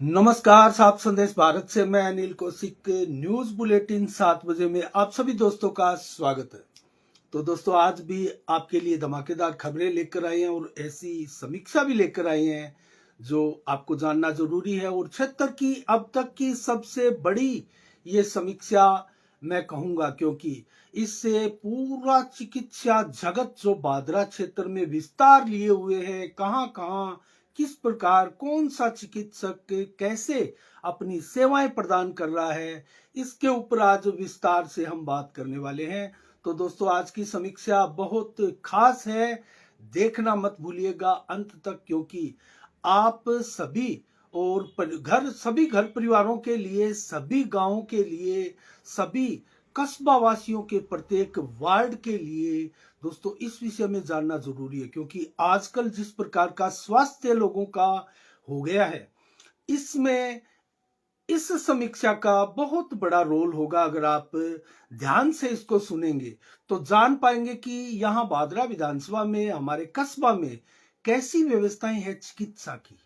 नमस्कार, साफ संदेश भारत से मैं अनिल कौशिक। न्यूज बुलेटिन 7 बजे में आप सभी दोस्तों का स्वागत है। तो दोस्तों, आज भी आपके लिए धमाकेदार खबरें लेकर आए हैं और ऐसी समीक्षा भी लेकर आए हैं जो आपको जानना जरूरी है। और क्षेत्र की अब तक की सबसे बड़ी ये समीक्षा मैं कहूंगा, क्योंकि इससे पूरा चिकित्सा जगत जो भादरा क्षेत्र में विस्तार लिए हुए है, कहां कहां किस प्रकार कौन सा चिकित्सक कैसे अपनी सेवाएं प्रदान कर रहा है, इसके ऊपर आज विस्तार से हम बात करने वाले हैं। तो दोस्तों, आज की समीक्षा बहुत खास है, देखना मत भूलिएगा अंत तक, क्योंकि आप सभी और सभी घर परिवारों के लिए, सभी गांवों के लिए, सभी कस्बा वासियों के प्रत्येक वार्ड के लिए दोस्तों इस विषय में जानना जरूरी है। क्योंकि आजकल जिस प्रकार का स्वास्थ्य लोगों का हो गया है, इसमें इस समीक्षा का बहुत बड़ा रोल होगा। अगर आप ध्यान से इसको सुनेंगे तो जान पाएंगे कि यहाँ भादरा विधानसभा में, हमारे कस्बा में कैसी व्यवस्थाएं हैं चिकित्सा की।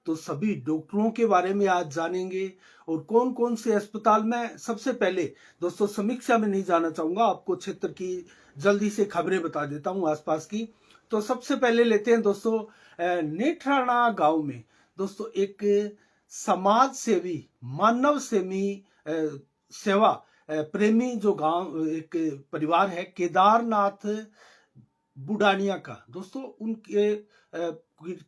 तो सभी डॉक्टरों के बारे में आज जानेंगे और कौन कौन से अस्पताल में। सबसे पहले दोस्तों, समीक्षा में नहीं जाना चाहूंगा, आपको क्षेत्र की जल्दी से खबरें बता देता हूं आसपास की। तो सबसे पहले लेते हैं दोस्तों, नेठराना गांव में दोस्तों एक समाज सेवी, मानव सेवी, सेवा प्रेमी जो गांव एक परिवार है, केदारनाथ बुडानिया का। दोस्तों उनके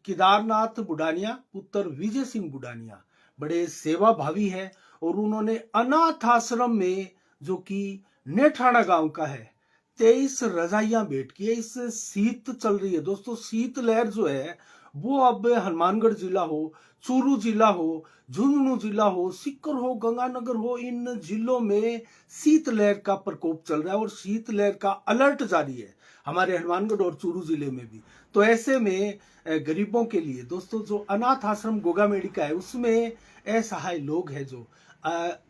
केदारनाथ बुडानिया पुत्र विजय सिंह बुडानिया बड़े सेवा भावी है और उन्होंने अनाथ आश्रम में, जो कि नेठाना गांव का है, 23 रजाइयां भेंट की है। इस शीत चल रही है दोस्तों, शीत लहर जो है वो अब हनुमानगढ़ जिला हो, चूरू जिला हो, झुंझुनू जिला हो, सीकर हो, गंगानगर हो, इन जिलों में शीत लहर का प्रकोप चल रहा है और शीत लहर का अलर्ट जारी है हमारे हनुमानगढ़ और चूरू जिले में भी। तो ऐसे में गरीबों के लिए दोस्तों, जो अनाथ आश्रम गोगा मेडिका है, उसमें असहाय लोग हैं, जो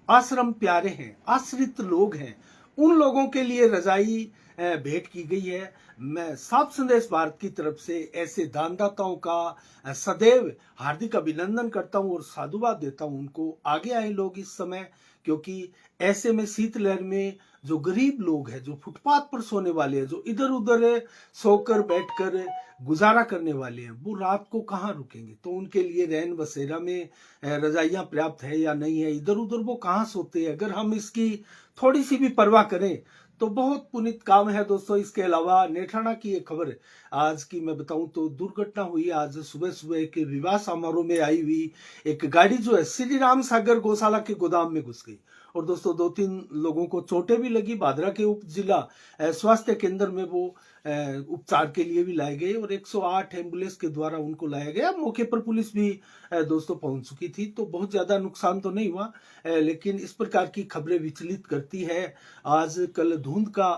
आश्रम प्यारे हैं, आश्रित लोग हैं, उन लोगों के लिए रजाई भेंट की गई है। मैं साफ संदेश भारत की तरफ से ऐसे दानदाताओं का सदैव हार्दिक अभिनंदन करता हूं और साधुवाद देता हूं। उनको आगे आए लोग इस समय, क्योंकि ऐसे में शीतलहर में जो गरीब लोग हैं, जो फुटपाथ पर सोने वाले हैं, जो इधर उधर सोकर बैठकर गुजारा करने वाले हैं, वो रात को कहाँ रुकेंगे। तो उनके लिए रैन बसेरा में रजाइयां पर्याप्त है या नहीं है, इधर उधर वो कहाँ सोते हैं। अगर हम इसकी थोड़ी सी भी परवाह करें तो बहुत पुनीत काम है दोस्तों। इसके अलावा नेठाना की एक खबर आज की मैं बताऊं तो दुर्घटना हुई आज सुबह सुबह। एक विवाह समारोह में आई हुई एक गाड़ी जो है श्री राम सागर गौशाला के गोदाम में घुस गई और दोस्तों 2-3 लोगों को चोटें भी लगी। भादरा के उप जिला स्वास्थ्य केंद्र में वो उपचार के लिए भी लाए गए और 108 एम्बुलेंस के द्वारा उनको लाया गया। मौके पर पुलिस भी दोस्तों पहुंच चुकी थी, तो बहुत ज्यादा नुकसान तो नहीं हुआ, लेकिन इस प्रकार की खबरें विचलित करती है। आज कल धुंध का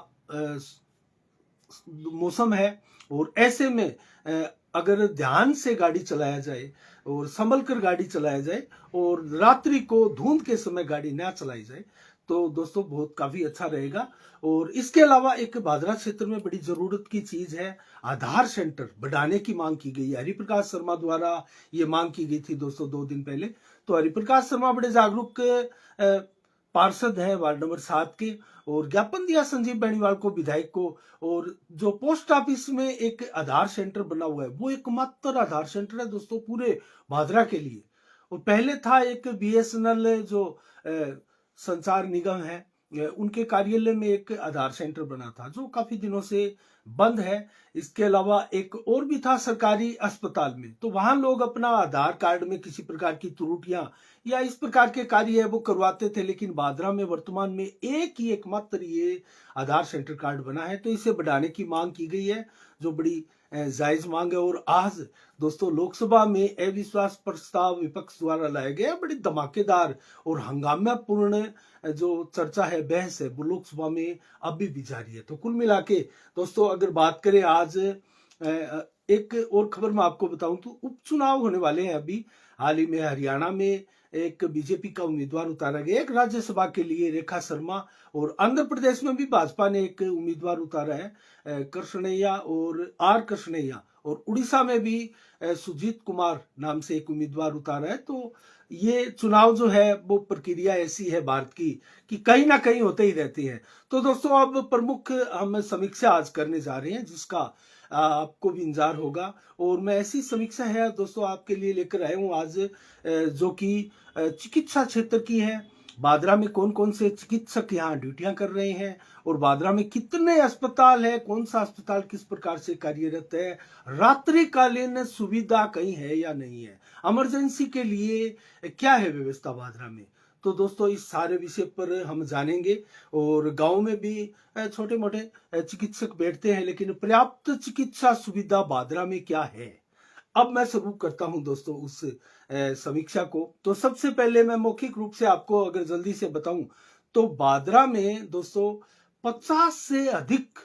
मौसम है और ऐसे में अगर ध्यान से गाड़ी चलाया जाए और संभल कर गाड़ी चलाया जाए और रात्रि को धुंध के समय गाड़ी ना चलाई जाए तो दोस्तों बहुत काफी अच्छा रहेगा। और इसके अलावा एक भादरा क्षेत्र में बड़ी जरूरत की चीज है, आधार सेंटर बढ़ाने की मांग की गई है। हरिप्रकाश शर्मा द्वारा ये मांग की गई थी दोस्तों 2 दिन पहले। तो हरिप्रकाश शर्मा बड़े जागरूक पार्षद है वार्ड नंबर 7 के, और ज्ञापन दिया संजीव बेनीवाल को, विधायक को। और जो पोस्ट ऑफिस में एक आधार सेंटर बना हुआ है, वो एकमात्र आधार सेंटर है दोस्तों पूरे भादरा के लिए। और पहले था एक बीएसएनएल जो संचार निगम है, उनके कार्यालय में एक आधार सेंटर बना था जो काफी दिनों से बंद है। इसके अलावा एक और भी था सरकारी अस्पताल में, तो वहां लोग अपना आधार कार्ड में किसी प्रकार की त्रुटियां या इस प्रकार के कार्य है वो करवाते थे। लेकिन भादरा में वर्तमान में एक ही एकमात्र ये आधार सेंटर कार्ड बना है, तो इसे बढ़ाने की मांग की गई है, जो बड़ी जायज मांग है। और आज दोस्तों लोकसभा में अविश्वास प्रस्ताव विपक्ष द्वारा लाया गया, बड़ी धमाकेदार और हंगामापूर्ण जो चर्चा है, बहस है, वो लोकसभा में अभी भी जारी है। तो कुल मिला के दोस्तों अगर बात करें आज एक और खबर मैं आपको बताऊं तो उप उपचुनाव होने वाले हैं। अभी हाल ही में हरियाणा में एक बीजेपी का उम्मीदवार उतारा गया, एक राज्यसभा के लिए रेखा शर्मा, और आंध्र प्रदेश में भी भाजपा ने एक उम्मीदवार उतारा है, कृष्णैया और आर कृष्णैया, और उड़ीसा में भी सुजीत कुमार नाम से एक उम्मीदवार उतारा है। तो ये चुनाव जो है वो प्रक्रिया ऐसी है भारत की कि कहीं ना कहीं होते ही रहती है। तो दोस्तों अब प्रमुख हम समीक्षा आज करने जा रहे हैं, जिसका आपको भी इंतजार होगा, और मैं ऐसी समीक्षा है दोस्तों आपके लिए लेकर आया हूँ आज, जो कि चिकित्सा क्षेत्र की है। बादरा में कौन कौन से चिकित्सक यहाँ ड्यूटियां कर रहे हैं, और बादरा में कितने अस्पताल है, कौन सा अस्पताल किस प्रकार से कार्यरत है, रात्रिकालीन सुविधा कहीं है या नहीं है, इमरजेंसी के लिए क्या है व्यवस्था बादरा में। तो दोस्तों इस सारे विषय पर हम जानेंगे, और गांव में भी छोटे मोटे चिकित्सक बैठते हैं, लेकिन पर्याप्त चिकित्सा सुविधा बादरा में क्या है। अब मैं शुरू करता हूं दोस्तों उस समीक्षा को। तो सबसे पहले मैं मौखिक रूप से आपको अगर जल्दी से बताऊं तो बादरा में दोस्तों 50 से अधिक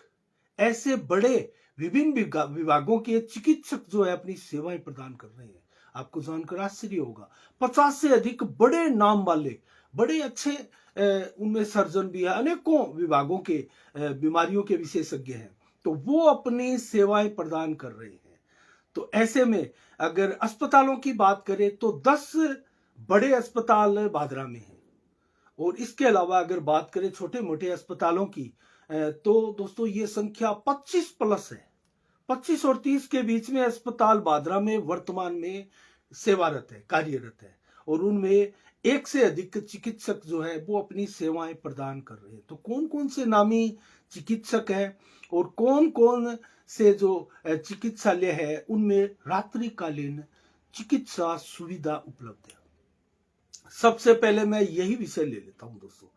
ऐसे बड़े विभिन्न विभागों के चिकित्सक जो है अपनी सेवाएं प्रदान कर रहे हैं। आपको जानकर आश्चर्य होगा, 50 से अधिक बड़े नाम वाले, बड़े अच्छे उनमें सर्जन भी है, अनेकों विभागों के बीमारियों के विशेषज्ञ हैं, तो वो अपनी सेवाएं प्रदान कर रहे हैं। तो ऐसे में अगर अस्पतालों की बात करें तो 10 बड़े अस्पताल बादरा में हैं, और इसके अलावा अगर बात करें छोटे मोटे अस्पतालों की तो दोस्तों ये संख्या 25 प्लस है। 25 और 30 के बीच में अस्पताल बादरा में वर्तमान में सेवारत है, कार्यरत है, और उनमें एक से अधिक चिकित्सक जो है वो अपनी सेवाएं प्रदान कर रहे हैं। तो कौन कौन से नामी चिकित्सक हैं और कौन कौन से जो चिकित्सालय है उनमें रात्रिकालीन चिकित्सा सुविधा उपलब्ध है। सबसे पहले मैं यही विषय ले लेता हूं दोस्तों,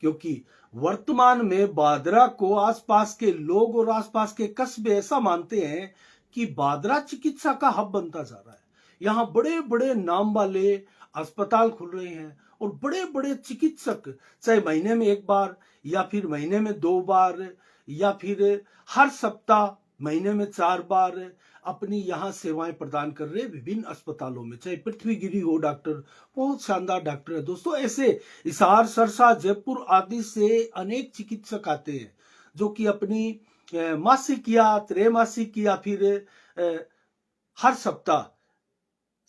क्योंकि वर्तमान में बादरा को आसपास के लोग और आसपास के कस्बे ऐसा मानते हैं कि बादरा चिकित्सा का हब बनता जा रहा है। यहाँ बड़े बड़े नाम वाले अस्पताल खुल रहे हैं, और बड़े बड़े चिकित्सक चाहे महीने में एक बार या फिर महीने में 2 बार या फिर हर सप्ताह महीने में 4 बार अपनी यहाँ सेवाएं प्रदान कर रहे हैं विभिन्न अस्पतालों में। चाहे पृथ्वीगिरी हो डॉक्टर, बहुत शानदार डॉक्टर है दोस्तों। ऐसे हिसार, सरसा, जयपुर आदि से अनेक चिकित्सक आते हैं जो कि अपनी मासिक या त्रैमासिक या फिर हर सप्ताह,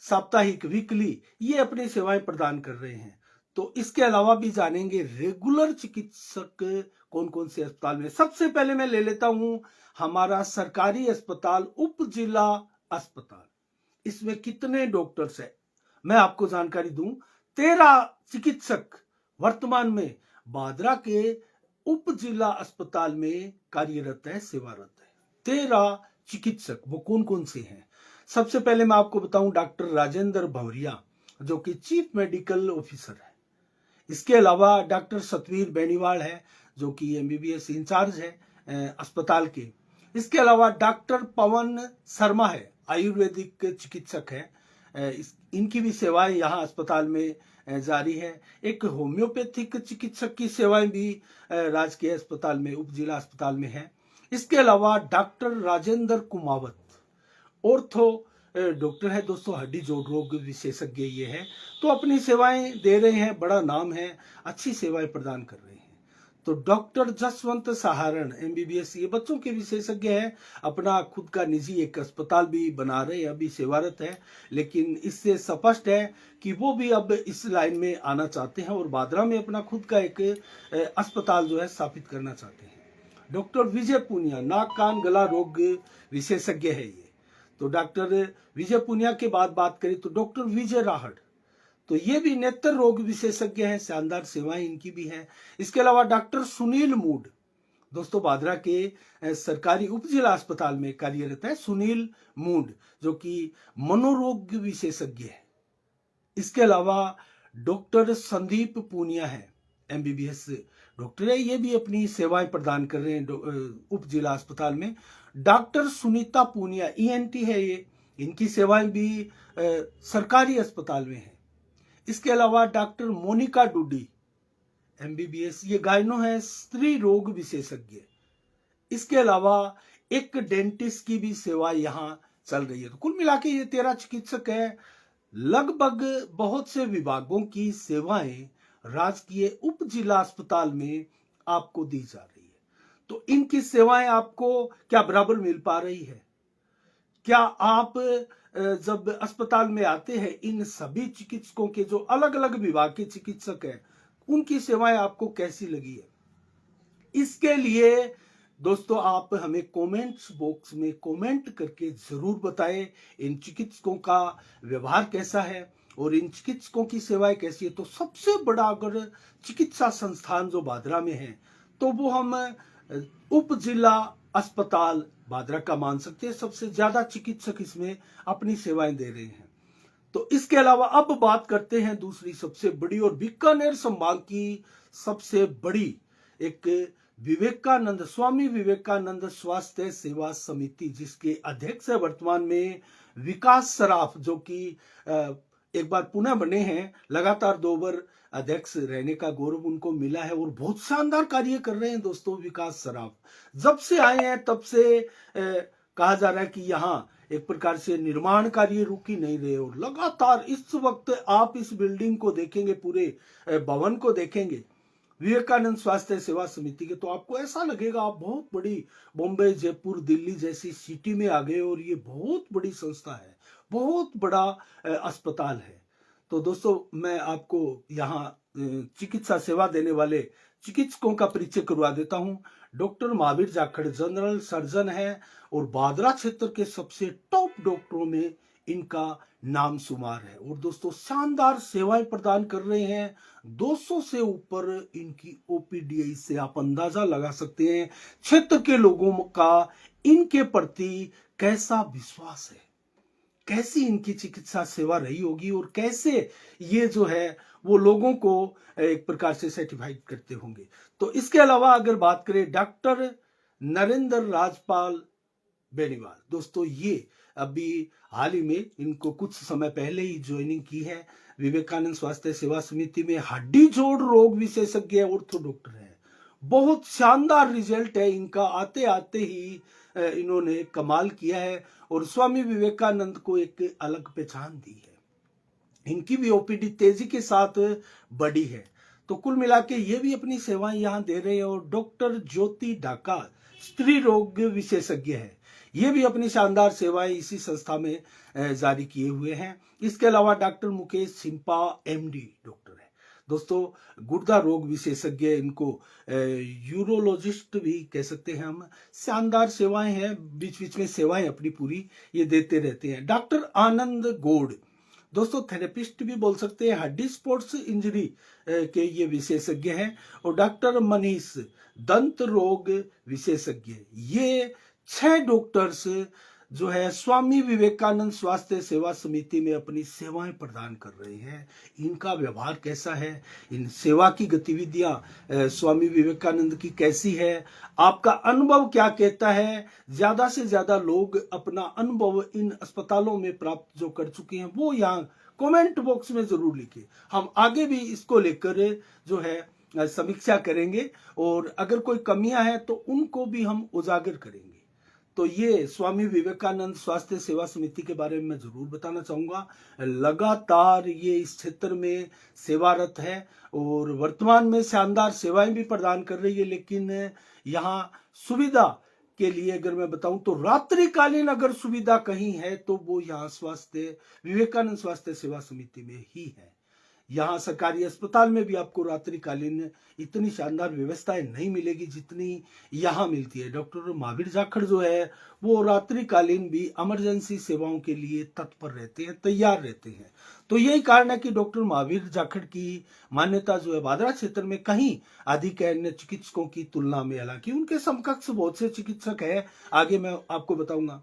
साप्ताहिक, वीकली ये अपनी सेवाएं प्रदान कर रहे हैं। तो इसके अलावा भी जानेंगे रेगुलर चिकित्सक कौन कौन से अस्पताल में। सबसे पहले मैं ले लेता हूं हमारा सरकारी अस्पताल, उप जिला अस्पताल। इसमें कितने डॉक्टर्स हैं मैं आपको जानकारी दूं। 13 चिकित्सक वर्तमान में बादरा के उप जिला अस्पताल में कार्यरत है, सेवारत है। 13 चिकित्सक, वो कौन कौन से हैं। सबसे पहले मैं आपको बताऊं डॉक्टर राजेंद्र भवरिया जो कि चीफ मेडिकल ऑफिसर है। इसके अलावा डॉक्टर सतवीर बेनीवाल है जो कि एमबीबीएस इंचार्ज है अस्पताल के। इसके अलावा डॉक्टर पवन शर्मा है, आयुर्वेदिक चिकित्सक है, इनकी भी सेवाएं यहाँ अस्पताल में जारी है। एक होम्योपैथिक चिकित्सक की सेवाएं भी राजकीय अस्पताल में, उप जिला अस्पताल में है। इसके अलावा doctor Rajendra Kumawat ortho doctor है दोस्तों, हड्डी जोड़ रोग विशेषज्ञ ये है, तो अपनी सेवाएं दे रहे हैं, बड़ा नाम है, अच्छी सेवाएं प्रदान कर रहे हैं। तो डॉक्टर जसवंत सहारण एमबीबीएस, ये बच्चों के विशेषज्ञ है, अपना खुद का निजी एक अस्पताल भी बना रहे हैं, अभी सेवारत है, लेकिन इससे स्पष्ट है कि वो भी अब इस लाइन में आना चाहते हैं और बादरा में अपना खुद का एक अस्पताल जो है स्थापित करना चाहते हैं। डॉक्टर विजय पुनिया, नाक कान गला रोग विशेषज्ञ है ये। तो डॉक्टर विजय पुनिया के बाद बात करें तो डॉक्टर विजय राहड़, तो ये भी नेत्र रोग विशेषज्ञ हैं, शानदार सेवाएं इनकी भी हैं। इसके अलावा डॉक्टर सुनील मूड दोस्तों बादरा के सरकारी उप जिला अस्पताल में कार्यरत है, सुनील मूड जो कि मनोरोग विशेषज्ञ है। इसके अलावा डॉक्टर संदीप पूनिया है, एमबीबीएस डॉक्टर है, ये भी अपनी सेवाएं प्रदान कर रहे हैं उप जिला अस्पताल में। डॉक्टर सुनीता पूनिया ईएनटी है ये, इनकी सेवाएं भी सरकारी अस्पताल में है। इसके अलावा डॉक्टर मोनिका डूडी एमबीबीएस, ये गायनो है, स्त्री रोग विशेषज्ञ। इसके अलावा एक डेंटिस्ट की भी सेवा यहाँ चल रही है। तो कुल मिला के ये 13 चिकित्सक है। लगभग बहुत से विभागों की सेवाएं राजकीय उप जिला अस्पताल में आपको दी जा रही है। तो इनकी सेवाएं आपको क्या बराबर मिल पा रही है? क्या आप जब अस्पताल में आते हैं, इन सभी चिकित्सकों के जो अलग अलग विभाग के चिकित्सक हैं, उनकी सेवाएं आपको कैसी लगी है? इसके लिए दोस्तों आप हमें कमेंट्स बॉक्स में कमेंट करके जरूर बताएं इन चिकित्सकों का व्यवहार कैसा है और इन चिकित्सकों की सेवाएं कैसी है। तो सबसे बड़ा अगर चिकित्सा संस्थान जो बादरा में है तो वो हम उप जिला अस्पताल बादरा का मान सकते हैं। सबसे ज्यादा चिकित्सक इसमें अपनी सेवाएं दे रहे हैं। तो इसके अलावा अब बात करते हैं दूसरी सबसे बड़ी और बीकानेर संभाग की सबसे बड़ी एक विवेकानंद, स्वामी विवेकानंद स्वास्थ्य सेवा समिति, जिसके अध्यक्ष है वर्तमान में विकास सराफ, जो कि एक बार पुनः बने हैं। लगातार 2 बार अध्यक्ष रहने का गौरव उनको मिला है और बहुत शानदार कार्य कर रहे हैं दोस्तों विकास सराफ। जब से आए हैं तब से कहा जा रहा है कि यहाँ एक प्रकार से निर्माण कार्य रुक ही नहीं रहे और लगातार इस वक्त आप इस बिल्डिंग को देखेंगे, पूरे भवन को देखेंगे विवेकानंद स्वास्थ्य सेवा समिति के, तो आपको ऐसा लगेगा आप बहुत बड़ी बॉम्बे, जयपुर, दिल्ली जैसी सिटी में आ गए और ये बहुत बड़ी संस्था है, बहुत बड़ा अस्पताल है। तो दोस्तों मैं आपको यहाँ चिकित्सा सेवा देने वाले चिकित्सकों का परिचय करवा देता हूँ। Doctor Mahavir Jakhar general surgeon है और बादरा क्षेत्र के सबसे टॉप डॉक्टरों में इनका नाम शुमार है और दोस्तों शानदार सेवाएं प्रदान कर रहे हैं। 200 से ऊपर इनकी ओपीडी, से आप अंदाजा लगा सकते हैं क्षेत्र के लोगों का इनके प्रति कैसा विश्वास है, कैसी इनकी चिकित्सा सेवा रही होगी और कैसे ये जो है वो लोगों को एक प्रकार से सर्टिफाइड करते होंगे। तो इसके अलावा अगर बात करें डॉक्टर नरेंद्र राजपाल बेनीवाल, दोस्तों ये अभी हाल ही में इनको कुछ समय पहले ही ज्वाइनिंग की है विवेकानंद स्वास्थ्य सेवा समिति में। हड्डी जोड़ रोग विशेषज्ञ ऑर्थो डॉक्टर है। बहुत शानदार रिजल्ट है इनका, आते आते ही इन्होंने कमाल किया है और स्वामी विवेकानंद को एक अलग पहचान दी है। इनकी भी ओपीडी तेजी के साथ बढ़ी है। तो कुल मिला के ये भी अपनी सेवाएं यहाँ दे रहे हैं। और डॉक्टर ज्योति ढाका स्त्री रोग विशेषज्ञ है, ये भी अपनी शानदार सेवाएं इसी संस्था में जारी किए हुए हैं। इसके अलावा डॉक्टर मुकेश सिंपा एमडी डॉक्टर है दोस्तों, गुर्दा रोग विशेषज्ञ, इनको यूरोलॉजिस्ट भी कह सकते हैं हम। शानदार सेवाएं हैं, बीच बीच में सेवाएं अपनी पूरी ये देते रहते हैं। डॉक्टर आनंद गोड़ दोस्तों थेरेपिस्ट भी बोल सकते हैं, हड्डी स्पोर्ट्स इंजरी के ये विशेषज्ञ हैं। और डॉक्टर मनीष दंत रोग विशेषज्ञ, ये 6 डॉक्टर्स जो है स्वामी विवेकानंद स्वास्थ्य सेवा समिति में अपनी सेवाएं प्रदान कर रहे हैं। इनका व्यवहार कैसा है, इन सेवा की गतिविधियां स्वामी विवेकानंद की कैसी है, आपका अनुभव क्या कहता है? ज्यादा से ज्यादा लोग अपना अनुभव इन अस्पतालों में प्राप्त जो कर चुके हैं वो यहाँ कमेंट बॉक्स में जरूर लिखिए। हम आगे भी इसको लेकर जो है समीक्षा करेंगे और अगर कोई कमियां हैं तो उनको भी हम उजागर करेंगे। तो ये स्वामी विवेकानंद स्वास्थ्य सेवा समिति के बारे में मैं जरूर बताना चाहूंगा। लगातार ये इस क्षेत्र में सेवारत है और वर्तमान में शानदार सेवाएं भी प्रदान कर रही है। लेकिन यहाँ सुविधा के लिए अगर मैं बताऊं तो रात्रिकालीन अगर सुविधा कहीं है तो वो यहाँ विवेकानंद स्वास्थ्य सेवा समिति में ही है। यहाँ सरकारी अस्पताल में भी आपको रात्रिकालीन इतनी शानदार व्यवस्थाएं नहीं मिलेगी जितनी यहाँ मिलती है। डॉक्टर महावीर जाखड़ जो है वो रात्रिकालीन भी इमरजेंसी सेवाओं के लिए तत्पर रहते हैं, तैयार रहते हैं। तो यही कारण है कि डॉक्टर महावीर जाखड़ की मान्यता जो है बादरा क्षेत्र में कहीं अधिक है अन्य चिकित्सकों की तुलना में। हालांकि उनके समकक्ष बहुत से चिकित्सक है, आगे मैं आपको बताऊंगा।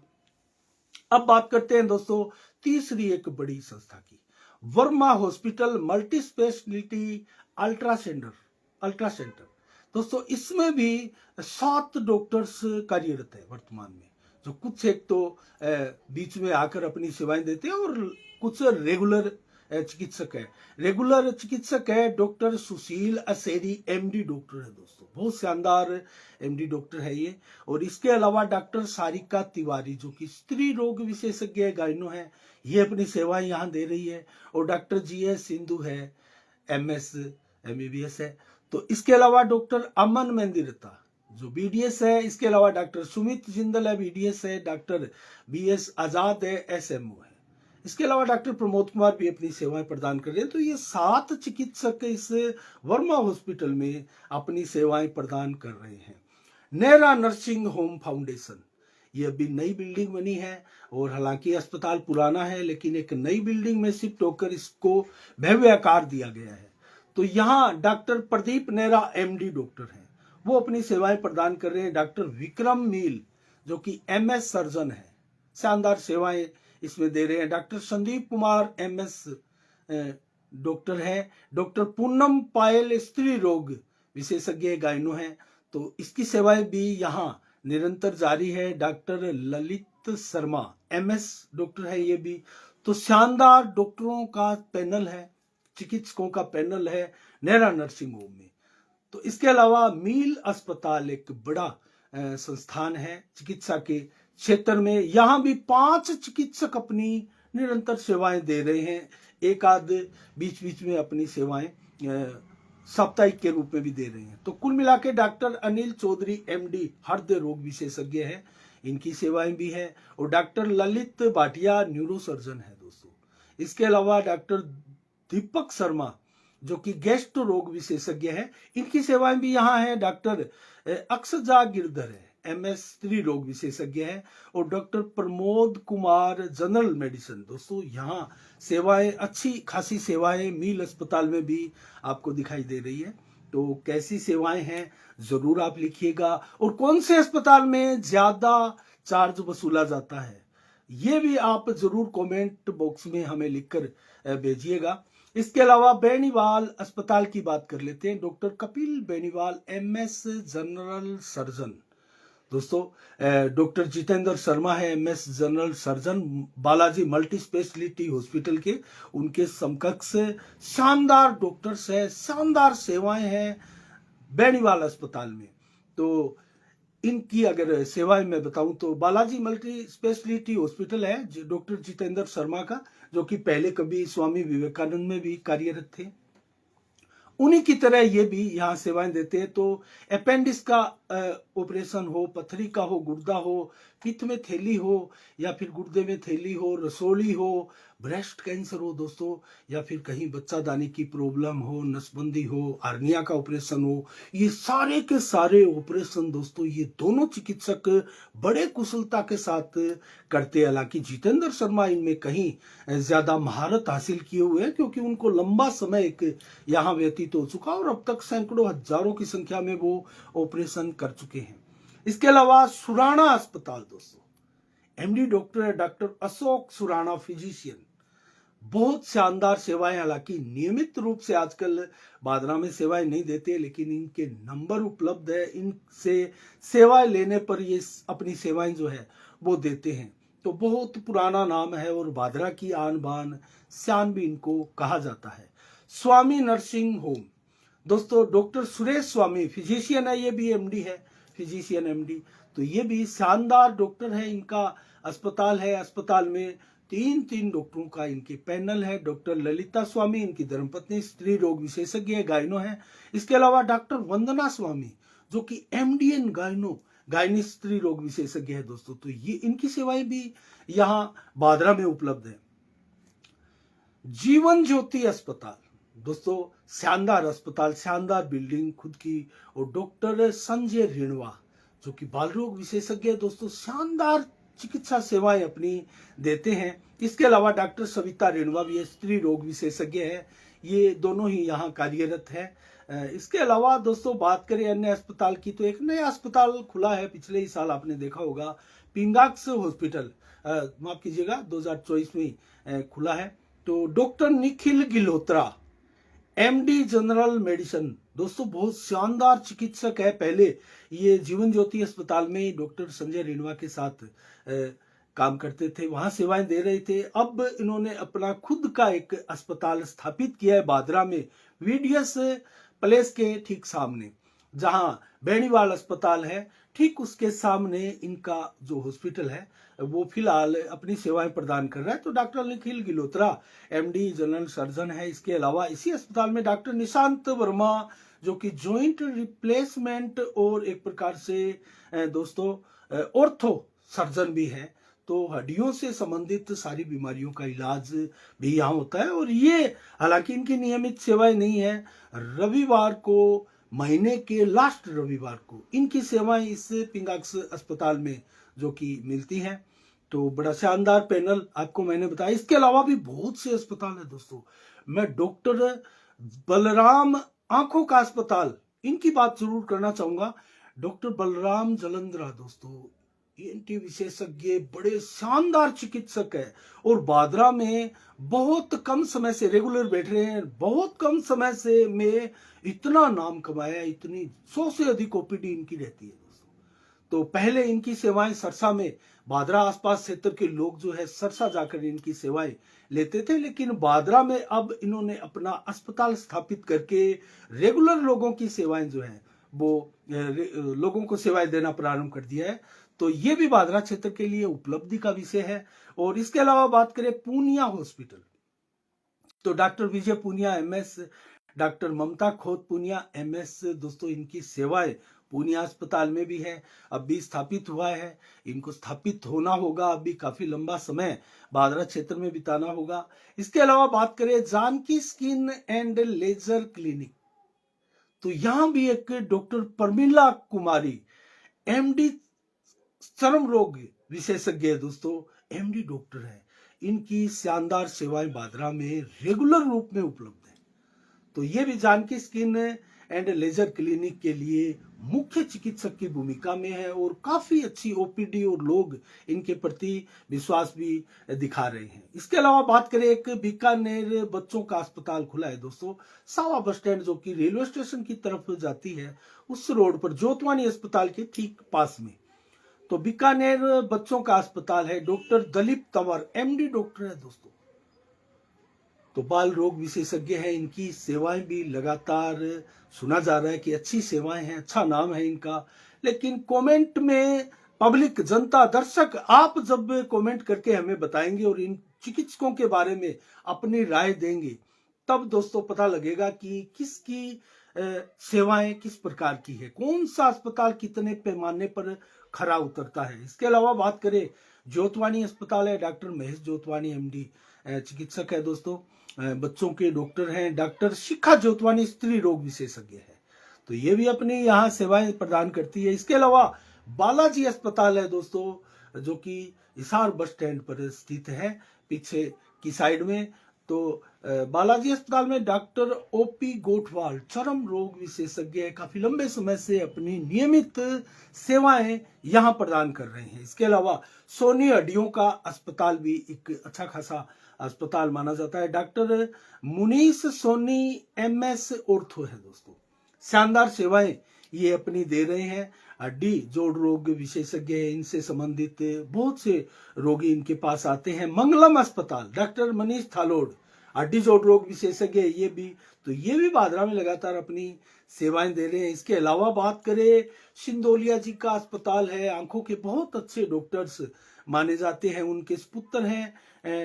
अब बात करते हैं दोस्तों तीसरी एक बड़ी संस्था की, Verma hospital multi speciality ultra centre. दोस्तों इसमें भी 7 डॉक्टर्स कार्यरत है वर्तमान में, जो कुछ एक तो बीच में आकर अपनी सेवाएं देते हैं और कुछ रेगुलर चिकित्सक है। रेगुलर चिकित्सक है डॉक्टर सुशील असेरी, एमडी डॉक्टर है दोस्तों, बहुत शानदार एमडी डॉक्टर है ये। और इसके अलावा डॉक्टर सारिका तिवारी जो कि स्त्री रोग विशेषज्ञ गायनो है, ये अपनी सेवाएं यहाँ दे रही है। और डॉक्टर जीएस सिंधु है, एमएस एमबीबीएस है। तो इसके अलावा डॉक्टर अमन मेहंदीरता जो बीडीएस है, इसके अलावा डॉक्टर सुमित जिंदल है, बीडीएस है। डॉक्टर बीएस आजाद है, एसएमओ है। इसके अलावा डॉक्टर प्रमोद कुमार भी अपनी सेवाएं प्रदान कर रहे हैं। तो ये 7 चिकित्सक इस वर्मा हॉस्पिटल में अपनी सेवाएं प्रदान कर रहे हैं। नेहरा नर्सिंग होम फाउंडेशन, ये अभी नई बिल्डिंग बनी है और हालांकि अस्पताल पुराना है, लेकिन एक नई बिल्डिंग में शिफ्ट होकर इसको भव्य आकार दिया गया है। तो यहाँ doctor Pradeep Nehra MD doctor हैं, वो अपनी सेवाएं प्रदान कर रहे हैं। डॉक्टर विक्रम मील जो कि एमएस सर्जन है, शानदार सेवाएं इसमें दे रहे हैं। Doctor Sandeep Kumar MS doctor है। डॉक्टर पूनम पायल स्त्री रोग विशेषज्ञ गायनो है, तो इसकी सेवाएं भी यहाँ निरंतर जारी है। Doctor Lalit Sharma MS doctor है ये भी। तो शानदार डॉक्टरों का पैनल है, चिकित्सकों का पैनल है नेहरा नर्सिंग होम में। तो इसके अलावा मील अस्पताल एक बड़ा संस्थान है चिकित्सा के क्षेत्र में। यहाँ भी 5 चिकित्सक अपनी निरंतर सेवाएं दे रहे हैं, एक आध बीच बीच में अपनी सेवाएं साप्ताहिक के रूप में भी दे रहे हैं। तो कुल मिला के डॉक्टर अनिल चौधरी एमडी हृदय रोग विशेषज्ञ है, इनकी सेवाएं भी है। और doctor Lalit Bhatia neuro surgeon है दोस्तों। इसके अलावा डॉक्टर दीपक शर्मा जो कि गेस्ट रोग विशेषज्ञ है, इनकी सेवाएं भी यहाँ है। डॉक्टर अक्षजा गिरधर है, एमएस स्त्री रोग विशेषज्ञ है। और doctor Pramod Kumar general medicine, दोस्तों यहाँ सेवाएं अच्छी खासी सेवाएं मील अस्पताल में भी आपको दिखाई दे रही है। तो कैसी सेवाएं हैं जरूर आप लिखिएगा, और कौन से अस्पताल में ज्यादा चार्ज वसूला जाता है ये भी आप जरूर कमेंट बॉक्स में हमें लिखकर भेजिएगा। इसके अलावा बेनीवाल अस्पताल की बात कर लेते हैं। Doctor Kapil Beniwal MS general surgeon, दोस्तों डॉक्टर जितेंद्र शर्मा है MS general surgeon Balaji multi speciality hospital के, उनके समकक्ष शानदार डॉक्टर्स है, शानदार सेवाएं हैं बेनीवाल अस्पताल में। तो इनकी अगर सेवाएं मैं बताऊं तो बालाजी मल्टी स्पेशलिटी हॉस्पिटल है डॉक्टर जितेंद्र शर्मा का, जो कि पहले कभी स्वामी विवेकानंद में भी कार्यरत थे, उन्हीं की तरह ये भी यहाँ सेवाएं देते हैं। तो अपेंडिक्स का ऑपरेशन हो, पथरी का हो, गुर्दा हो, पित्त में थैली हो या फिर गुर्दे में थैली हो, रसोली हो, ब्रेस्ट कैंसर हो दोस्तों, या फिर कहीं बच्चादानी की प्रॉब्लम हो, नसबंदी हो, हार्निया का ऑपरेशन हो, ये सारे के सारे ऑपरेशन दोस्तों ये दोनों चिकित्सक बड़े कुशलता के साथ करते हैं। हालांकि जितेंद्र शर्मा इनमें कहीं ज्यादा महारत हासिल किए हुए हैं, क्योंकि उनको लंबा समय एक यहाँ व्यतीत हो चुका और अब तक सैकड़ों हजारों की संख्या में वो ऑपरेशन कर चुके हैं। इसके अलावा सुराणा अस्पताल दोस्तों, एमडी डॉक्टर है डॉक्टर अशोक सुराणा फिजिशियन, बहुत शानदार सेवाएं, हालांकि नियमित रूप से आजकल बादरा में सेवाएं नहीं देते, लेकिन इनके नंबर उपलब्ध है, इनसे सेवाएं लेने पर ये अपनी सेवाएं जो है वो देते हैं। तो बहुत पुराना नाम है और बादरा की आन बान शान भी इनको कहा जाता है। स्वामी नर्सिंग होम दोस्तों, डॉक्टर सुरेश स्वामी फिजिशियन है, ये भी एमडी है, फिजिशियन एमडी। तो ये भी शानदार डॉक्टर है, इनका अस्पताल है, अस्पताल में 3 डॉक्टरों का इनके पैनल है। डॉक्टर ललिता स्वामी इनकी धर्मपत्नी, स्त्री रोग विशेषज्ञ गायनो है। इसके अलावा डॉक्टर वंदना स्वामी जो कि एमडीएन गायनी स्त्री रोग विशेषज्ञ है दोस्तों। तो ये इनकी सेवाएं भी यहाँ बादरा में उपलब्ध है। जीवन ज्योति अस्पताल दोस्तों, शानदार अस्पताल, शानदार बिल्डिंग खुद की, और डॉक्टर संजय रिणवा जो कि बाल रोग विशेषज्ञ है दोस्तों, शानदार चिकित्सा सेवाएं अपनी देते हैं। इसके अलावा डॉक्टर सविता रिणवा भी स्त्री रोग विशेषज्ञ है, ये दोनों ही यहाँ कार्यरत है। इसके अलावा दोस्तों बात करें अन्य अस्पताल की, तो एक नया अस्पताल खुला है, पिछले ही साल आपने देखा होगा, पिंगाक्स हॉस्पिटल, माफ कीजिएगा 2024 में खुला है। तो doctor Nikhil Gilhotra MD general medicine दोस्तों, बहुत शानदार चिकित्सक है। पहले ये जीवन ज्योति अस्पताल में डॉक्टर संजय रिणवा के साथ काम करते थे, वहां सेवाएं दे रहे थे। अब इन्होंने अपना खुद का एक अस्पताल स्थापित किया है बादरा में, वीडीएस प्लेस के ठीक सामने, जहां बेनीवाल अस्पताल है, ठीक उसके सामने इनका जो हॉस्पिटल है वो फिलहाल अपनी सेवाएं प्रदान कर रहा है। तो doctor Nikhil Gilotra MD general surgeon है। इसके अलावा इसी अस्पताल में डॉक्टर निशांत वर्मा जो कि जॉइंट रिप्लेसमेंट और एक प्रकार से दोस्तों ऑर्थो सर्जन भी है। तो हड्डियों से संबंधित सारी बीमारियों का इलाज भी यहाँ होता है। और ये हालांकि इनकी नियमित सेवाएं नहीं है, रविवार को, महीने के लास्ट रविवार को इनकी सेवाएं इस पिंगाक्स अस्पताल में जो कि मिलती हैं। तो बड़ा शानदार पैनल आपको मैंने बताया। इसके अलावा भी बहुत से अस्पताल है दोस्तों। मैं डॉक्टर बलराम आंखों का अस्पताल, इनकी बात जरूर करना चाहूंगा। डॉक्टर बलराम जलंधरा दोस्तों ईएनटी विशेषज्ञ, बड़े शानदार चिकित्सक है और बादरा में बहुत कम समय से रेगुलर बैठ रहे हैं। बहुत कम समय से में इतना नाम कमाया, इतनी 100 से अधिक ओपीडी इनकी रहती है दोस्तों। तो पहले इनकी सेवाएं सरसा में, बादरा आसपास क्षेत्र के लोग जो है सरसा जाकर इनकी सेवाएं लेते थे, लेकिन बादरा में अब इन्होंने अपना अस्पताल स्थापित करके रेगुलर लोगों की सेवाएं जो है वो लोगों को सेवाएं देना प्रारंभ कर दिया है। तो ये भी बादरा क्षेत्र के लिए उपलब्धि का विषय है। और इसके अलावा बात करें पूनिया हॉस्पिटल, तो डॉक्टर विजय पूनिया एमएस, डॉक्टर ममता खोत पूनिया एमएस दोस्तों, इनकी सेवाएं पूनिया अस्पताल में भी है, अब भी स्थापित हुआ है। इनको स्थापित होना होगा, अभी काफी लंबा समय बादरा क्षेत्र में बिताना होगा। इसके अलावा बात करें Janki skin and laser clinic, तो यहां भी एक डॉक्टर परमिला कुमारी एमडी चर्म रोग विशेषज्ञ है दोस्तों, एमडी डॉक्टर है। इनकी शानदार सेवाएं बादरा में रेगुलर रूप में उपलब्ध है। तो ये भी Janki skin and laser clinic के लिए मुख्य चिकित्सक की भूमिका में है और काफी अच्छी ओपीडी और लोग इनके प्रति विश्वास भी दिखा रहे हैं। इसके अलावा बात करें, एक बीकानेर बच्चों का अस्पताल खुला है दोस्तों, सावा बस स्टैंड जो कि रेलवे स्टेशन की तरफ जाती है, उस रोड पर जोतवानी अस्पताल के ठीक पास में। तो बीकानेर बच्चों का अस्पताल है, doctor Dalip Tanwar MD doctor है दोस्तों। तो बाल रोग विशेषज्ञ है, इनकी सेवाएं भी लगातार सुना जा रहा है कि अच्छी सेवाएं हैं, अच्छा नाम है इनका। लेकिन कमेंट में पब्लिक, जनता, दर्शक, आप जब कमेंट करके हमें बताएंगे और इन चिकित्सकों के बारे में अपनी राय देंगे, तब दोस्तों पता लगेगा कि किसकी सेवाएं किस प्रकार की है, कौन सा अस्पताल कितने पैमाने पर खरा उतरता है। इसके अलावा बात करें, जोतवानी अस्पताल है, डॉक्टर महेश जोतवानी एमडी चिकित्सक है दोस्तों, बच्चों के डॉक्टर हैं। डॉक्टर शिखा जोतवानी स्त्री रोग विशेषज्ञ है, तो ये भी अपनी यहाँ सेवाएं प्रदान करती है। इसके अलावा बालाजी अस्पताल है दोस्तों, जो कि हिसार बस स्टैंड पर स्थित है, पीछे की साइड में। तो बालाजी अस्पताल में डॉक्टर ओपी गोठवाल चर्म रोग विशेषज्ञ है, काफी लंबे समय से अपनी नियमित सेवाएं यहां प्रदान कर रहे हैं। इसके अलावा सोनी हड्डियों का अस्पताल भी एक अच्छा खासा अस्पताल माना जाता है, डॉक्टर मुनीस सोनी एमएस ऑर्थो है दोस्तों। शानदार सेवाएं ये अपनी दे रहे हैं। हड्डी जोड़ रोग विशेषज्ञ है, इनसे संबंधित बहुत से रोगी इनके पास आते हैं। मंगलम अस्पताल, डॉक्टर मनीष थालोड़ हड्डी जोड़ रोग विशेषज्ञ है, ये भी बादरा में लगातार अपनी सेवाएं दे रहे हैं। इसके अलावा बात करें, सिंदोलिया जी का अस्पताल है, आंखों के बहुत अच्छे डॉक्टर्स माने जाते हैं, उनके पुत्र हैं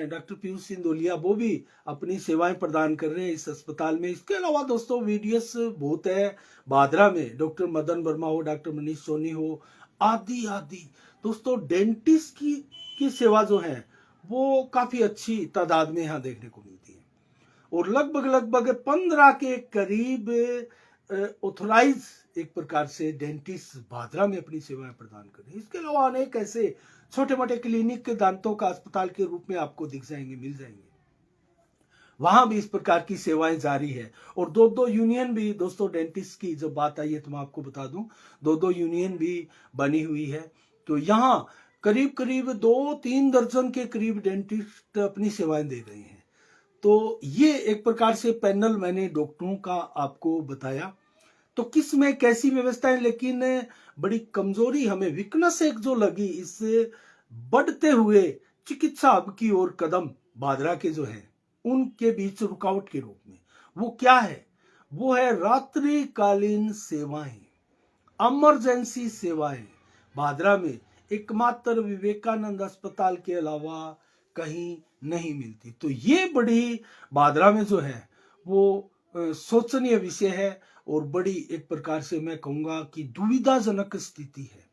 डॉक्टर पीयूष सिंदोलिया, वो भी अपनी सेवाएं प्रदान कर रहे हैं इस अस्पताल में। इसके अलावा दोस्तों वीडीएस बहुत है बादरा में, डॉक्टर मदन वर्मा हो, डॉक्टर मनीष सोनी हो, आदि आदि दोस्तों। डेंटिस्ट की सेवा जो है वो काफी अच्छी तादाद में यहाँ देखने को मिलती है और लगभग 15 के करीब ऑथोराइज एक प्रकार से डेंटिस्ट बादरा में अपनी सेवाएं प्रदान कर रहे हैं। इसके अलावा अनेक ऐसे छोटे मोटे क्लिनिक के दांतों का अस्पताल के रूप में आपको दिख जाएंगे, मिल जाएंगे, वहां भी इस प्रकार की सेवाएं जारी है। और दो यूनियन भी दोस्तों, डेंटिस्ट की जब बात आई है तो मैं आपको बता दूं, दो यूनियन भी बनी हुई है। तो यहाँ करीब 2-3 दर्जन के करीब डेंटिस्ट अपनी सेवाएं दे रहे हैं। तो ये एक प्रकार से पैनल मैंने डॉक्टरों का आपको बताया। तो किस में कैसी व्यवस्था है, लेकिन बड़ी कमजोरी हमें वीकनेस एक जो लगी इस बढ़ते हुए चिकित्सा हब की ओर कदम भादरा के जो है उनके बीच रुकावट के रूप में, वो क्या है? वो है रात्रिकालीन सेवाएं, इमरजेंसी सेवाएं। भादरा में एकमात्र विवेकानंद अस्पताल के अलावा कहीं नहीं मिलती। तो ये बड़ी भादरा में जो है वो शोचनीय विषय है और बड़ी एक प्रकार से मैं कहूंगा कि दुविधाजनक स्थिति है।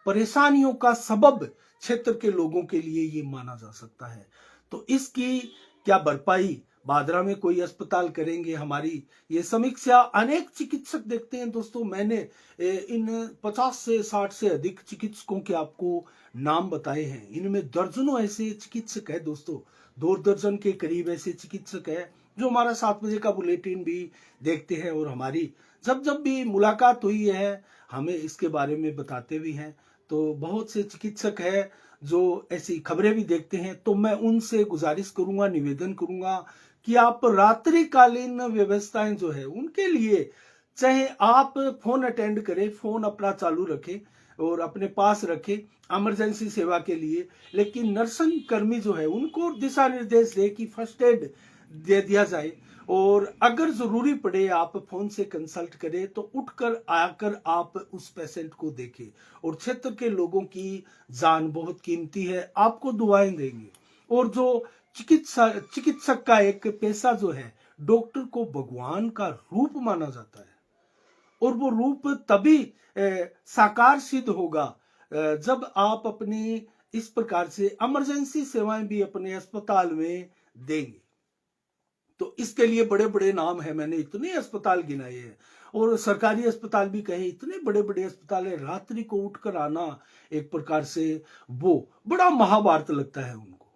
परेशानियों का सबब क्षेत्र के लोगों के लिए ये माना जा सकता है। तो इसकी क्या भरपाई भादरा में कोई अस्पताल करेंगे? हमारी ये समीक्षा अनेक चिकित्सक देखते हैं दोस्तों। मैंने इन 50 से 60 से अधिक चिकित्सकों के आपको नाम बताए हैं। इनमें दर्जनों ऐसे चिकित्सक है दोस्तों, 2 दर्जन के करीब ऐसे चिकित्सक है जो हमारा 7 बजे का बुलेटिन भी देखते हैं और हमारी जब जब भी मुलाकात हुई है हमें इसके बारे में बताते भी हैं। तो बहुत से चिकित्सक है जो ऐसी खबरें भी देखते हैं। तो मैं उनसे गुजारिश करूंगा, निवेदन करूंगा कि आप रात्रिकालीन व्यवस्थाएं जो है उनके लिए चाहे आप फोन अटेंड करें, फोन अपना चालू रखें और अपने पास रखें इमरजेंसी सेवा के लिए, लेकिन नर्सिंग कर्मी जो है उनको दिशा निर्देश दे कि फर्स्ट एड दे दिया जाए और अगर जरूरी पड़े आप फोन से कंसल्ट करें तो उठकर आकर आप उस पेशेंट को देखें। और क्षेत्र के लोगों की जान बहुत कीमती है, आपको दुआएं देंगे। और जो चिकित्सक का एक पेशा जो है, डॉक्टर को भगवान का रूप माना जाता है और वो रूप तभी साकार सिद्ध होगा जब आप अपनी इस प्रकार से इमरजेंसी सेवाएं भी अपने अस्पताल में देंगे। तो इसके लिए बड़े बड़े नाम है, मैंने इतने अस्पताल गिनाए हैं और सरकारी अस्पताल भी कहे, इतने बड़े बड़े अस्पताल है। रात्रि को उठकर आना एक प्रकार से वो बड़ा महाभारत लगता है उनको।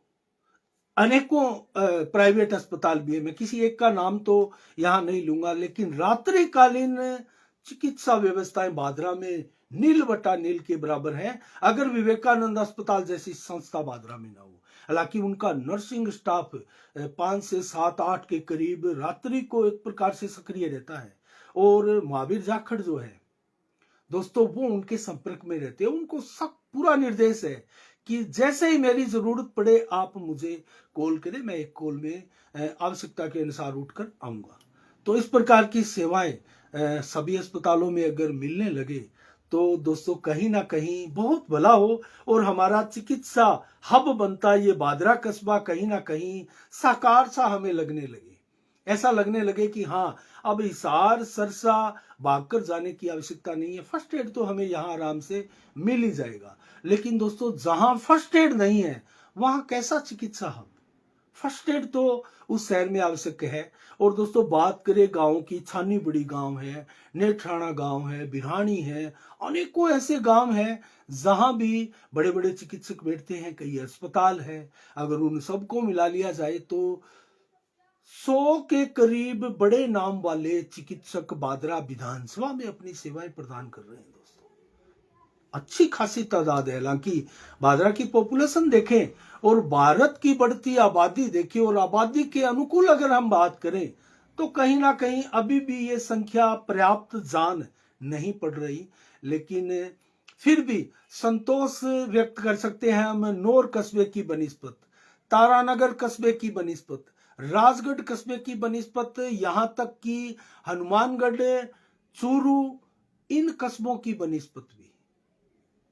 अनेकों प्राइवेट अस्पताल भी है, मैं किसी एक का नाम तो यहां नहीं लूंगा, लेकिन रात्रिकालीन चिकित्सा व्यवस्थाएं भादरा में नील बटा नील के बराबर है अगर विवेकानंद अस्पताल जैसी संस्था भादरा में ना हो। हालांकि उनका नर्सिंग स्टाफ 5 से 7-8 के करीब रात्रि को एक प्रकार से सक्रिय रहता है और महावीर जाखड़ जो है दोस्तों वो उनके संपर्क में रहते हैं। उनको सब पूरा निर्देश है कि जैसे ही मेरी जरूरत पड़े आप मुझे कॉल करें, मैं एक कॉल में आवश्यकता के अनुसार उठकर आऊंगा। तो इस प्रकार की सेवाएं सभी अस्पतालों में अगर मिलने लगे तो दोस्तों कहीं ना कहीं बहुत भला हो और हमारा चिकित्सा हब बनता ये भादरा कस्बा कहीं ना कहीं साकार सा हमें लगने लगे। ऐसा लगने लगे कि हाँ अब हिसार सरसा भागकर जाने की आवश्यकता नहीं है, फर्स्ट एड तो हमें यहाँ आराम से मिल ही जाएगा। लेकिन दोस्तों जहां फर्स्ट एड नहीं है वहां कैसा चिकित्सा हब? फर्स्ट एड तो उस शहर में आवश्यक है। और दोस्तों बात करें गांव की, छानी बड़ी गांव है, नेठाना गांव है, बिरहानी है, अनेकों ऐसे गांव हैं जहां भी बड़े बड़े चिकित्सक बैठते हैं, कई अस्पताल है। अगर उन सबको मिला लिया जाए तो 100 के करीब बड़े नाम वाले चिकित्सक भादरा विधानसभा में अपनी सेवाएं प्रदान कर रहे हैं दोस्तों। अच्छी खासी तादाद है। हालांकि भादरा की पॉपुलेशन देखें और भारत की बढ़ती आबादी देखें और आबादी के अनुकूल अगर हम बात करें तो कहीं ना कहीं अभी भी ये संख्या पर्याप्त जान नहीं पड़ रही। लेकिन फिर भी संतोष व्यक्त कर सकते हैं हम नौर कस्बे की बनिस्पत, तारानगर कस्बे की बनिस्पत, राजगढ़ कस्बे की बनिस्पत, यहां तक कि हनुमानगढ़, चूरू, इन कस्बों की बनिस्पत भी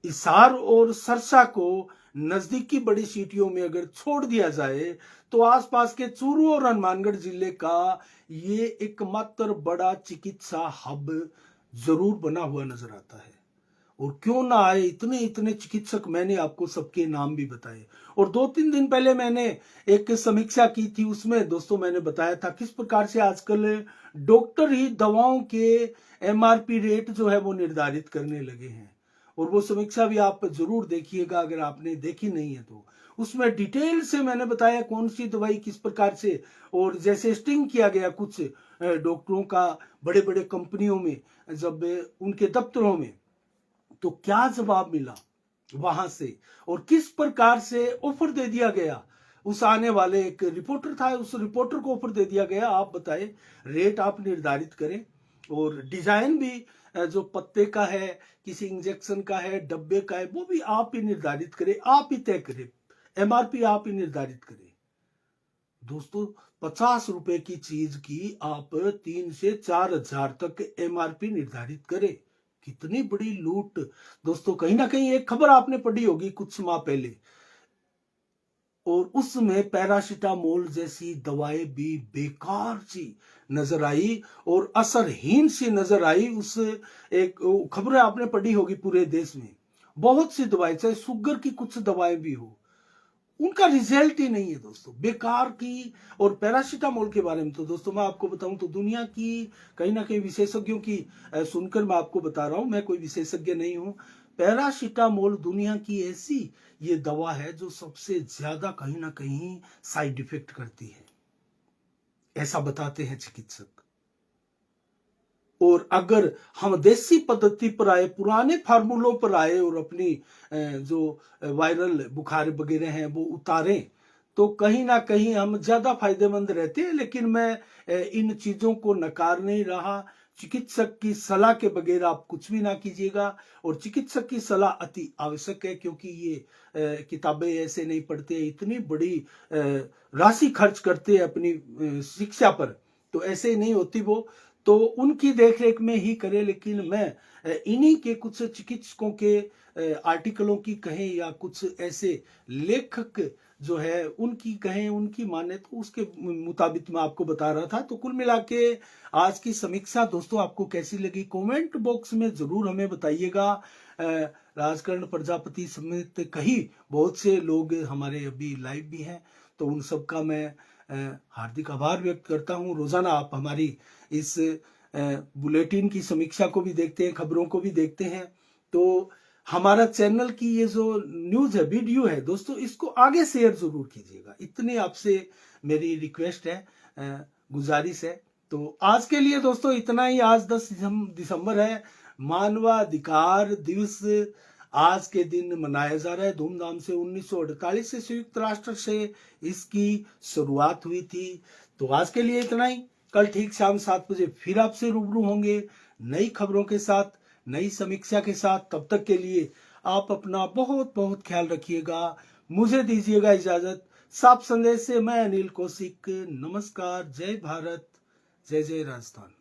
हिसार और सरसा को नजदीकी बड़ी सिटियों में अगर छोड़ दिया जाए तो आसपास के चूरू और हनुमानगढ़ जिले का ये एकमात्र बड़ा चिकित्सा हब जरूर बना हुआ नजर आता है। और क्यों ना आए, इतने इतने चिकित्सक मैंने आपको सबके नाम भी बताए। और 2-3 दिन पहले मैंने एक समीक्षा की थी, उसमें दोस्तों मैंने बताया था किस प्रकार से आजकल डॉक्टर ही दवाओं के एमआरपी रेट जो है वो निर्धारित करने लगे हैं। और वो समीक्षा भी आप जरूर देखिएगा अगर आपने देखी नहीं है तो। उसमें डिटेल से मैंने बताया कौन सी दवाई किस प्रकार से, और जैसे स्टिंग किया गया कुछ डॉक्टरों का बड़े बड़े कंपनियों में, जब उनके दफ्तरों में, तो क्या जवाब मिला वहां से और किस प्रकार से ऑफर दे दिया गया। उस आने वाले एक रिपोर्टर था, उस रिपोर्टर को ऑफर दे दिया गया, आप बताएं रेट आप निर्धारित करें और डिजाइन भी जो पत्ते का है, किसी इंजेक्शन का है, डब्बे का है, वो भी आप ही निर्धारित करें, आप ही तय करें, एमआरपी आप ही निर्धारित करें। दोस्तों 50 रुपए की चीज की आप 3 से 4 हजार तक एमआरपी निर्धारित करें। कितनी बड़ी लूट। दोस्तों कहीं ना कहीं एक खबर आपने पढ़ी होगी कुछ माह पहले, और उसमें पैरासिटामोल जैसी दवाएं भी बेकार सी नजर आई और असरहीन सी नजर आई। उस एक खबर आपने पढ़ी होगी पूरे देश में, बहुत सी दवाएं, चाहे शुगर की कुछ दवाएं भी हो, उनका रिजल्ट ही नहीं है दोस्तों, बेकार की। और पैरासिटामोल के बारे में तो दोस्तों मैं आपको बताऊं तो दुनिया की कहीं ना कहीं विशेषज्ञों की सुनकर मैं आपको बता रहा हूं, मैं कोई विशेषज्ञ नहीं हूं। पैरासिटामोल दुनिया की ऐसी ये दवा है जो सबसे ज्यादा कहीं ना कहीं साइड इफेक्ट करती है, ऐसा बताते हैं चिकित्सक। और अगर हम देसी पद्धति पर आए, पुराने फार्मूलों पर आए और अपनी जो वायरल बुखार वगैरह हैं वो उतारें, तो कहीं ना कहीं हम ज्यादा फायदेमंद रहते हैं। लेकिन मैं इन चीजों को नकार नहीं रहा। चिकित्सक की सलाह के बगैर आप कुछ भी ना कीजिएगा, और चिकित्सक की सलाह अति आवश्यक है, क्योंकि ये किताबें ऐसे नहीं पढ़ते, इतनी बड़ी राशि खर्च करते हैं अपनी शिक्षा पर, तो ऐसे ही नहीं होती वो, तो उनकी देखरेख में ही करें। लेकिन मैं इन्हीं के कुछ चिकित्सकों के आर्टिकलों की कहें या कुछ ऐसे लेखक जो है उनकी कहें, उनकी माने, तो उसके मुताबिक मैं आपको बता रहा था। तो कुल मिला के आज की समीक्षा दोस्तों आपको कैसी लगी, कमेंट बॉक्स में जरूर हमें बताइएगा। राजकर्ण प्रजापति समेत कई बहुत से लोग हमारे अभी लाइव भी हैं, तो उन सबका मैं हार्दिक आभार व्यक्त करता हूं। रोजाना आप हमारी इस बुलेटिन की समीक्षा को भी देखते हैं, खबरों को भी देखते हैं, तो हमारा चैनल की ये जो न्यूज है, वीडियो है दोस्तों, इसको आगे शेयर जरूर कीजिएगा, इतनी आपसे मेरी रिक्वेस्ट है, गुजारिश है। तो आज के लिए दोस्तों इतना ही। आज 10 दिसंबर है, मानवाधिकार दिवस आज के दिन मनाया जा रहा है धूमधाम से। 1948 से संयुक्त राष्ट्र से इसकी शुरुआत हुई थी। तो आज के लिए इतना ही। कल ठीक शाम 7 बजे फिर आपसे रूबरू होंगे नई खबरों के साथ, नई समीक्षा के साथ। तब तक के लिए आप अपना बहुत बहुत ख्याल रखिएगा। मुझे दीजिएगा इजाजत। साफ संदेश से मैं अनिल कौशिक, नमस्कार, जय भारत, जय जय राजस्थान।